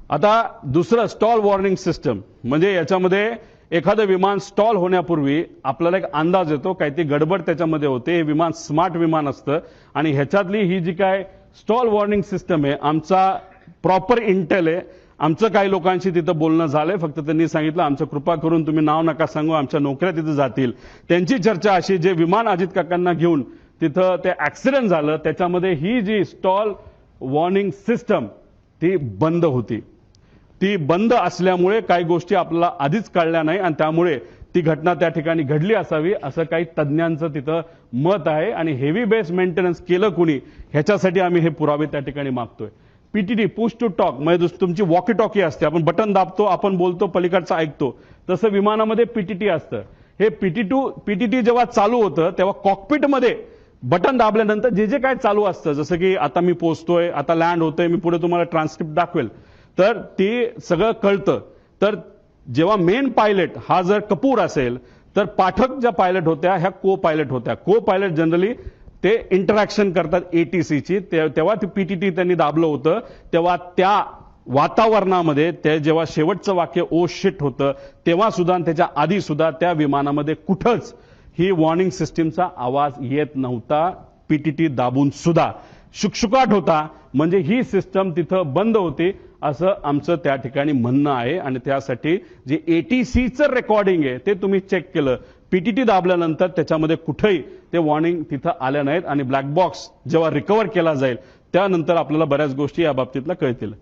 आता दुसरं stall warning system म्हणजे याच्यामध्ये एखादं विमान स्टॉल होण्यापूर्वी आपल्याला एक अंदाज येतो, काही ती गडबड त्याच्यामध्ये होते. हे विमान स्मार्ट विमान असतं आणि ह्याच्यातली ही जी काय स्टॉल वॉर्निंग सिस्टम आहे, आमचा प्रॉपर इंटेल आहे. आमचं काही लोकांशी तिथं बोलणं झालंय, फक्त त्यांनी सांगितलं आमचं कृपा करून तुम्ही नाव नका सांगू, आमच्या नोकऱ्या तिथं जातील. त्यांची चर्चा अशी, जे विमान अजित काकांना घेऊन तिथं ते ऍक्सिडेंट झालं त्याच्यामध्ये ही जी स्टॉल वॉर्निंग सिस्टम ती बंद होती. ती बंद असल्यामुळे काही गोष्टी आपल्याला आधीच कळल्या नाही आणि त्यामुळे ती घटना त्या ठिकाणी घडली असावी असं काही तज्ज्ञांचं तिथं मत आहे. आणि हेवी बेस मेंटेनन्स केलं कुणी ह्याच्यासाठी आम्ही हे पुरावे त्या ठिकाणी मागतोय. पीटीटी पुश टू टॉक म्हणजे तुमची वॉकी टॉकी असते, आपण बटन दाबतो, आपण बोलतो, पलीकडचा ऐकतो. तसं विमानामध्ये पीटीटी असतं. हे पीटीटी जेव्हा चालू होतं तेव्हा कॉकपिटमध्ये बटन दाबल्यानंतर जे जे काय चालू असतं, जसं की आता मी पोहोचतोय, आता लँड होतोय, मी पुढे तुम्हाला ट्रान्सक्रिप्ट दाखवेल, तर ते सगळं कळतं. तर जेव्हा मेन पायलट हा जर कपूर असेल तर पाठक ज्या पायलट होत्या ह्या को पायलट होत्या. को पायलट जनरली ते इंटरॅक्शन करतात एटीसीची. तेव्हा ती पीटीटी त्यांनी दाबलं होतं, तेव्हा त्या वातावरणामध्ये ते जेव्हा शेवटचं वाक्य ओ शिट होतं तेव्हा सुद्धा आणि त्याच्या आधी सुद्धा त्या विमानामध्ये कुठंच ही वॉर्निंग सिस्टीमचा आवाज येत नव्हता. पीटीटी दाबून सुद्धा शुकशुकाट होता, म्हणजे ही सिस्टम तिथं बंद होती असं आमचं त्या ठिकाणी म्हणणं आहे. आणि त्यासाठी जे एटीसीचं रेकॉर्डिंग आहे ते तुम्ही चेक केलं, पीटीटी दाबल्यानंतर त्याच्यामध्ये कुठेही ते वॉर्निंग तिथं आल्या नाहीत. आणि ब्लॅक बॉक्स जेव्हा रिकव्हर केला जाईल त्यानंतर आपल्याला बऱ्याच गोष्टी या बाबतीतला कळतील.